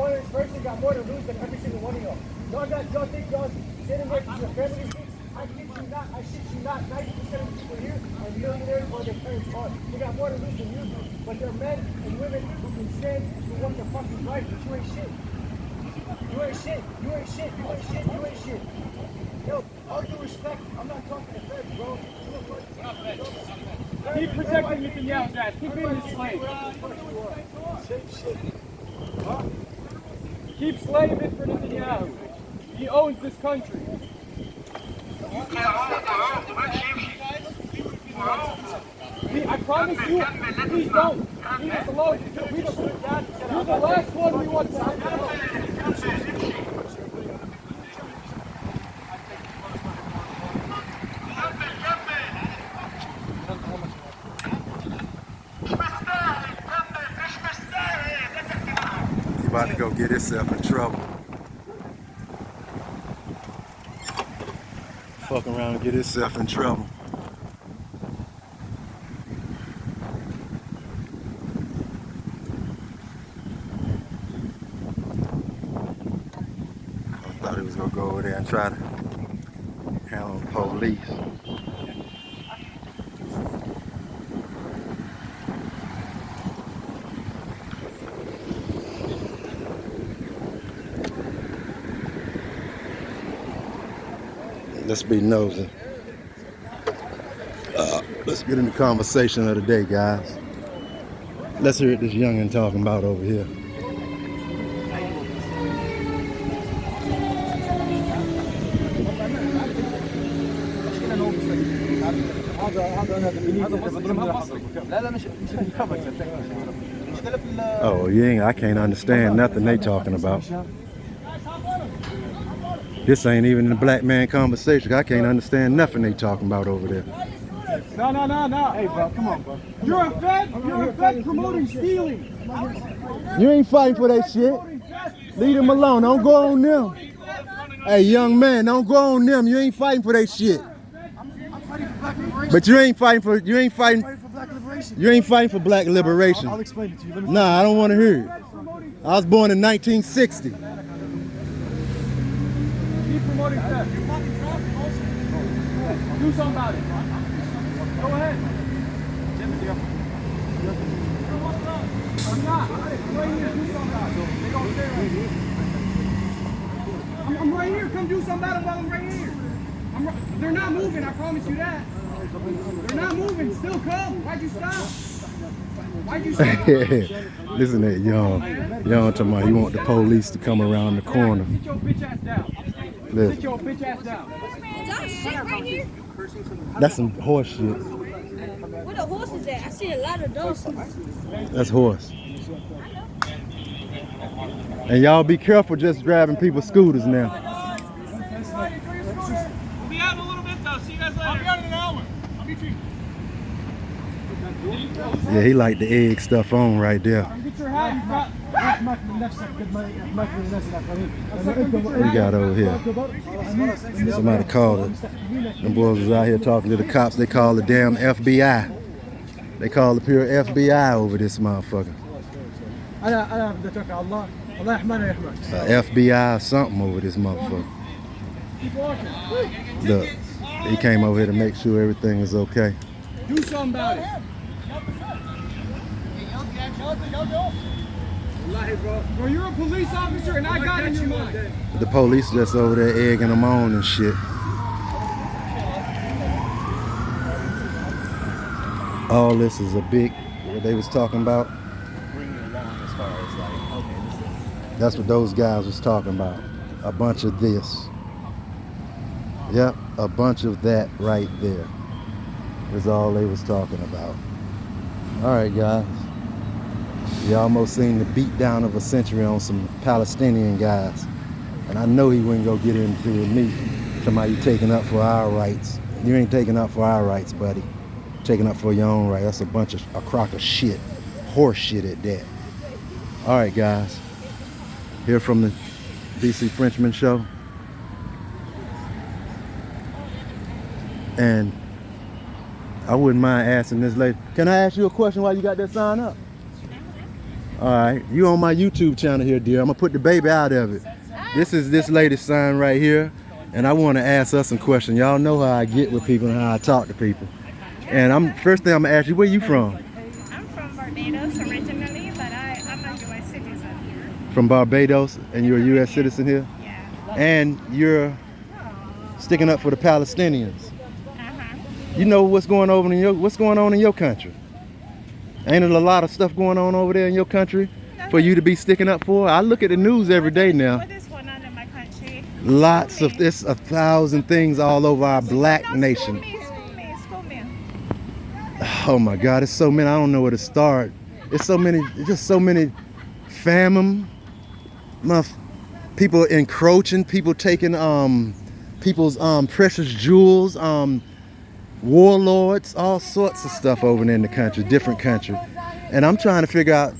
going in this person got more to lose than every single one of y'all. Y'all think y'all sitting there because your family thinks. I kid you not, I shit you not, 90% of the people here are millionaires or their parents are. They got more to lose than you do. But they're men and women who can stand for what the fuck is right, but you ain't shit. You ain't shit, you ain't shit, you ain't shit, you ain't shit. Yo, all due respect, I'm not talking to feds, bro. Keep protecting Netanyahu's ass. Keep being his slave. Huh? Keep slaving for Netanyahu. He owns this country. I promise you, please don't. Leave us alone. You're the last one we want to help. He about to go get himself in trouble. Fuck around and get himself in trouble. I thought he was gonna go over there and try to handle the police. Let's be nosy. Let's get in the conversation of the day, guys. Let's hear what this youngin' talking about over here. Oh, I can't understand nothing they talking about. This ain't even the black man conversation. I can't understand nothing they talking about over there. No. Hey, bro, come on, bro. You're a fed promoting stealing. You ain't fighting for that shit. Leave them alone. Don't go on them. Hey, young man, don't go on them. You ain't fighting for that shit. I'm fighting for black liberation. But you ain't fighting for Black liberation. You ain't fighting for black liberation. I'll explain it to you. Nah, I don't want to hear it. I was born in 1960. Keep promoting theft. Do something about it. Go ahead. I'm not. I'm right here. Do something about it. They gonna stay right here. I'm right here. Come do something about it while I'm right here. They're not moving. I promise you that. They're not moving. Still come. Why'd you stop? Why'd you stop? Listen to that young talking about you want the police to come around the corner. Sit your bitch ass down. Listen. Sit your bitch ass down. Is that shit right here? That's some horse shit. Where the horse is at? I see a lot of those. That's horse. And y'all be careful just grabbing people's scooters now. We'll be out in a little bit though. See you guys later. I'll be out in an hour. I'll meet you. Yeah, he like the egg stuff on right there. Get your hat. We got over here. Somebody called it. Them boys was out here talking to the cops. They called the damn FBI. They called the pure FBI over this motherfucker. FBI or something over this motherfucker. Look, he came over here to make sure everything is okay. Do something about it. Bro, you're a police officer and I got in your mind. The police just over there egging them on and shit. All this is a big, what they was talking about. That's what those guys was talking about. A bunch of this. Yep, a bunch of that right there is all they was talking about. All right, guys. You almost seen the beat down of a century on some Palestinian guys. And I know he wouldn't go get into it with me. Somebody you taking up for our rights. You ain't taking up for our rights, buddy. Taking up for your own right. That's a crock of shit. Horse shit at that. All right, guys. Here from the DC Frenchman Show. And I wouldn't mind asking this lady, can I ask you a question while you got that sign up? All right, you on my YouTube channel here, dear. I'm gonna put the baby out of it. This is this lady's son right here, and I want to ask her some questions. Y'all know how I get with people and how I talk to people. And first thing I'm gonna ask you, where you from? I'm from Barbados originally, but I'm a U.S. citizen. From Barbados, and you're a U.S. citizen here, Yeah. and you're sticking up for the Palestinians. You know what's going on in your country? Ain't it a lot of stuff going on over there in your country for you to be sticking up for? I look at the news every day now. What is going on in my country? Lots of this, 1,000 things all over our black nation. School me. Oh my God, it's so many. I don't know where to start. It's so many, just so many famine, people encroaching, people taking people's precious jewels, warlords, all sorts of stuff over there in the country, different country. And I'm trying to figure out,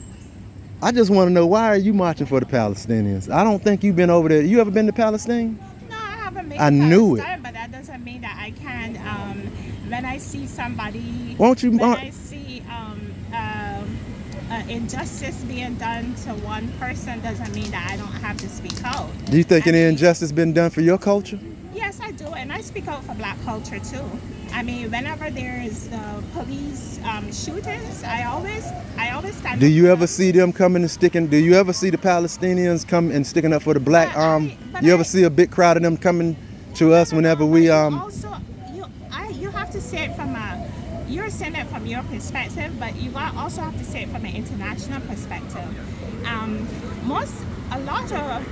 I just want to know, why are you marching for the Palestinians? I don't think you've been over there. You ever been to Palestine? No, I haven't been. I knew it. But that doesn't mean that I can't. When I see somebody, Won't you? when I see injustice being done to one person, doesn't mean that I don't have to speak out. Do you think any injustice been done for your culture? Yes, I do, and I speak out for black culture too. I mean, whenever there is police shootings, I always stand. Do up you for ever them. see them coming and sticking? Do you ever see the Palestinians come and sticking up for the black? You ever see a big crowd of them coming to us whenever we Also, you have to say it from you're saying it from your perspective, but you also have to say it from an international perspective. A lot of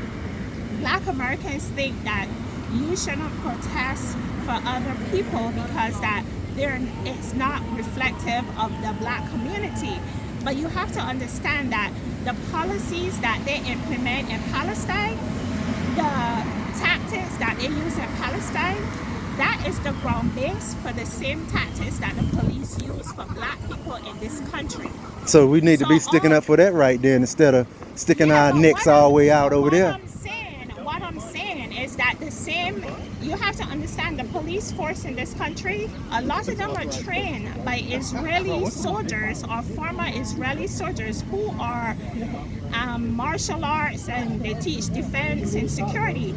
black Americans think that you shouldn't protest for other people because it's not reflective of the black community. But you have to understand that the policies that they implement in Palestine, the tactics that they use in Palestine, that is the ground base for the same tactics that the police use for black people in this country. So we need to be sticking up for that right there instead of sticking our necks all the way out over there. What I'm saying is that you have to understand the police force in this country, a lot of them are trained by Israeli soldiers or former Israeli soldiers who are martial arts, and they teach defense and security.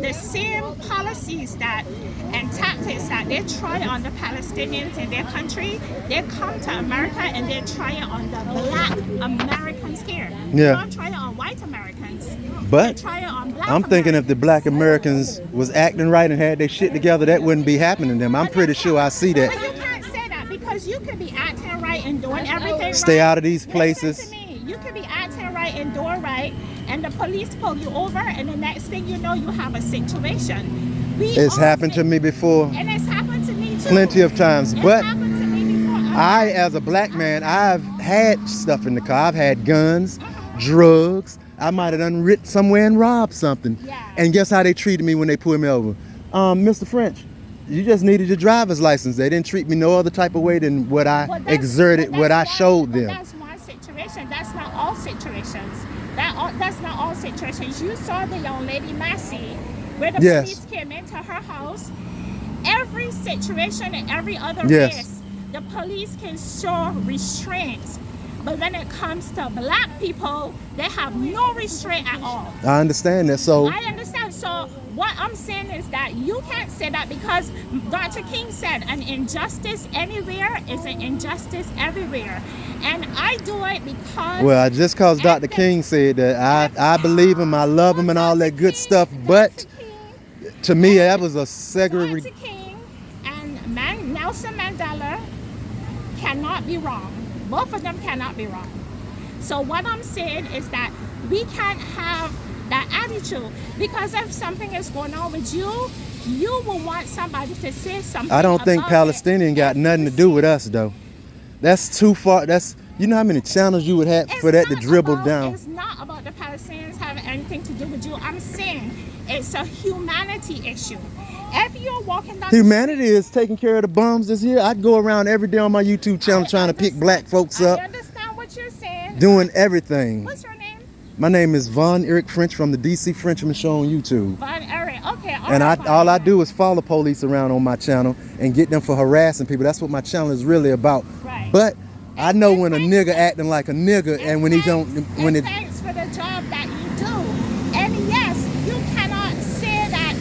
The same policies and tactics that they try on the Palestinians in their country, they come to America and they try it on the black Americans here. Yeah. They don't try it on white Americans. But they try it on black I'm thinking if the Americans. black Americans was acting right and had their shit together, that wouldn't be happening to them. I'm pretty sure I see that. But you can't say that because you could be acting right and doing everything Stay right. out of these places. Listen to me. You could be acting right and doing right, and the police pull you over, and the next thing you know, you have a situation. It's happened to me before. And it's happened to me too. Plenty of times. It's But happened to me before. I, as a black man, I've had stuff in the car. I've had guns, drugs. I might have done writ somewhere and robbed something. Yeah. And guess how they treated me when they pulled me over? Mr. French, you just needed your driver's license. They didn't treat me no other type of way than what I what I showed them. That's one situation. That's not all situations. That's not all situations. You saw the young lady Massey, where the police came into her house. Every situation and every other race, the police can show restraint. But when it comes to black people, they have no restraint at all. I understand that. So I understand. So what I'm saying is that you can't say that because Dr. King said an injustice anywhere is an injustice everywhere. And I do it because... Well, just because Dr. King said that, I believe him, I love him and all that good stuff. But to me, that was a segregation. Dr. King and Nelson Mandela cannot be wrong. Both of them cannot be wrong. So what I'm saying is that we can't have that attitude, because if something is going on with you, you will want somebody to say something. I don't think about Palestinian it. got nothing to do with us, though. That's too far. You know how many channels you would have for that to dribble down. It's not about the Palestinians having anything to do with you. I'm saying it's a humanity issue. If you're walking down Humanity is taking care of the bums that's here. I'd go around every day on my YouTube channel trying to pick black folks up. I understand what you're saying. Doing everything. What's your name? My name is Von Eric French from the DC Frenchman Show on YouTube. Von Eric. Okay. And all I do is follow police around on my channel and get them for harassing people. That's what my channel is really about. Right. But I know when a nigga acting like a nigga and when he don't, when it. Thanks for the job that you do. And yes, you cannot say that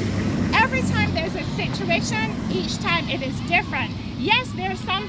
every time there's a situation, each time it is different. Yes, there's some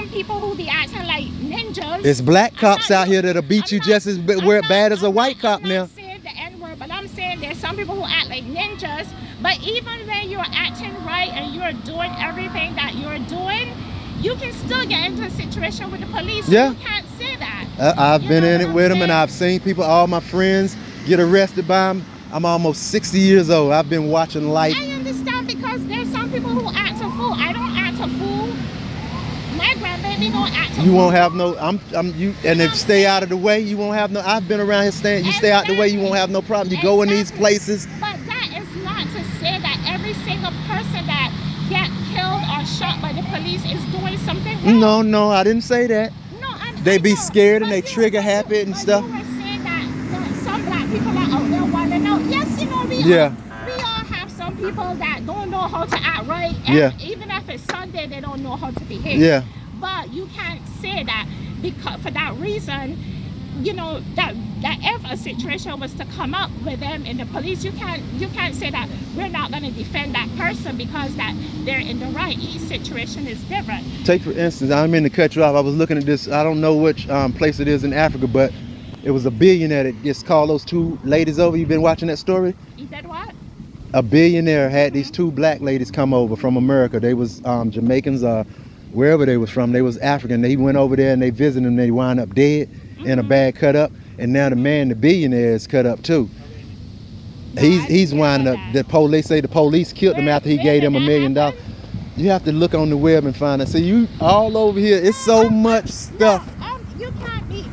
people who be acting like ninjas. It's black cops out here that'll beat you just as bad as a white cop now. I'm not saying the N-word, but I'm saying there's some people who act like ninjas. But even when you're acting right and you're doing everything that you're doing, you can still get into a situation with the police. Yeah. You can't say that. I've been in it with them, and I've seen people, all my friends, get arrested by them. I'm almost 60 years old. I've been watching life. I understand, because there's some people who act a fool. I don't act a fool. My grandbaby don't act a fool. You won't have no, you, and if stay out of the way, you won't have no, I've been around here staying, you stay out the way, you won't have no problem. You go in these places. But that is not to say that every single person that get killed or shot by the police is doing something wrong. No, I didn't say that. No, They be scared and they trigger happy and stuff. You were saying that some black people are out there want to know. Yes, you know, we all have some people that don't know how to act right. And even if it's Sunday, they don't know how to behave. Yeah. But you can't say that, because for that reason, you know, that if a situation was to come up with them in the police, you can't say that we're not going to defend that person because that they're in the right. Each situation is different. Take for instance, I didn't mean to cut you off. I was looking at this. I don't know which place it is in Africa, but it was a billionaire that just called those two ladies over. You been watching that story? You did what? A billionaire had these two black ladies come over from America. They was Jamaicans, wherever they was from. They was African. They went over there and they visited them. They wound up dead in a bag cut up. And now the man, the billionaire, is cut up too. He's winding up. They say the police killed him after he gave them $1 million. You have to look on the web and find it. So you all over here. It's so much stuff. You can't be.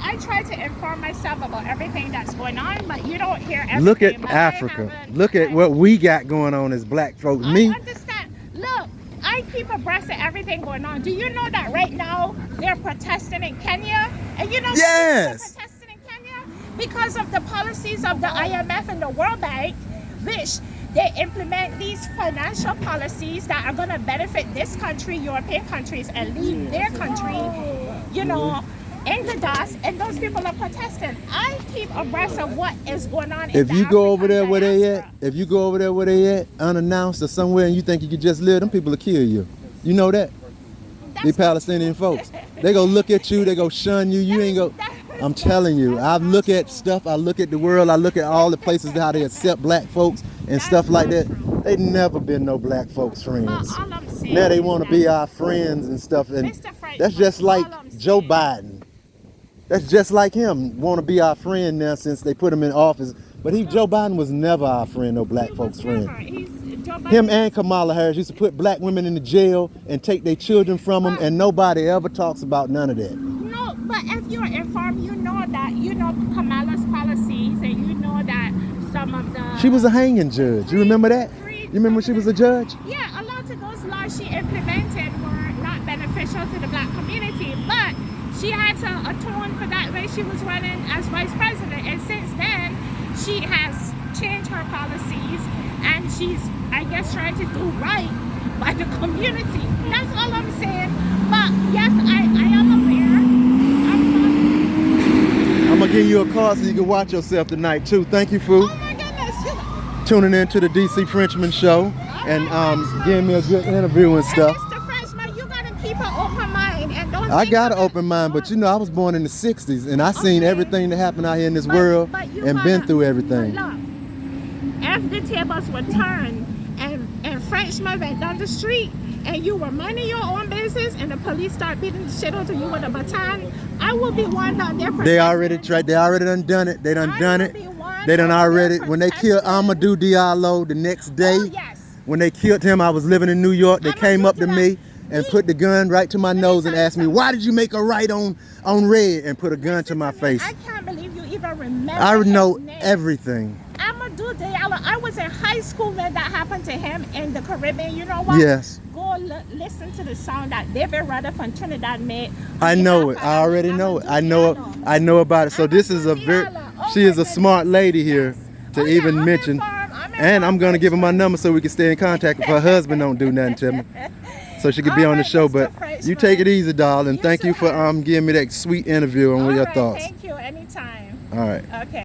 I try to inform myself about everything that's going on, but you don't hear everything. Look at Africa. Look at what we got going on as black folks. I understand. Look, I keep abreast of everything going on. Do you know that right now they're protesting in Kenya? And you know why they're protesting in Kenya? Because of the policies of the IMF and the World Bank, which they implement these financial policies that are going to benefit this country, European countries, and leave their country, you know, in the dust, and those people are protesting. I keep abreast of what is going on. If you go over there where they at, unannounced or somewhere, and you think you could just live, them people will kill you. You know that? The Palestinian folks. They go look at you, they go shun you, you ain't go. I'm telling you, I look at stuff, I look at the world, I look at all the places how they accept black folks and stuff like that. They never been no black folks friends. Now they want to be our friends and stuff, and that's just like Joe Biden. That's just like him, want to be our friend now since they put him in office. But Joe Biden was never our friend, no black folks friend. Him and Kamala Harris used to put black women in the jail and take their children from them, and nobody ever talks about none of that. No, but if you're informed, you know that, you know Kamala's policies, and you know that some of the... She was a hanging judge. You remember that? You remember when she was a judge? Yeah, a lot of those laws she implemented were not beneficial to the black community, but she had to atone for that when she was running as vice president, and since then she has changed her policies, and she's, I guess, trying to do right by the community. That's all I'm saying. But yes, I am aware. I'm gonna give you a call so you can watch yourself tonight too. Thank you, Foo. Oh my goodness. Tuning in to the DC Frenchman show and giving me a good interview and stuff. Mr. Frenchman, you gotta keep an open mind and don't. I got an open mind, but you know, I was born in the 60s and I seen everything that happened out here in this world and been through everything. Look, if the tables were turned and Frenchman went down the street and you were minding your own business and the police start beating the shit out of you with a baton, I will be one down there. They already tried. They already done it. They done it. They done already. When they killed Amadou Diallo the next day, when they killed him, I was living in New York. They came up to me and put the gun right to my nose and asked me, "Why did you make a right on red?" and put a gun to my face. I can't believe you even remember. I know everything. Amadou Diallo. I was in high school when that happened to him in the Caribbean. You know what? Yes. Go listen to the song that David Rudder from Trinidad made. I know it. I already know it. I know about it. So this is she is a smart lady here to even mention. And I'm gonna give her my number so we can stay in contact if her husband don't do nothing to me. so she could be on the Alright, show. Mr. But Frenchman. you take it easy, darling. You Thank too, you for Aaron. giving me that sweet interview and what your Alright, thoughts. thank you. Anytime. All right. Okay.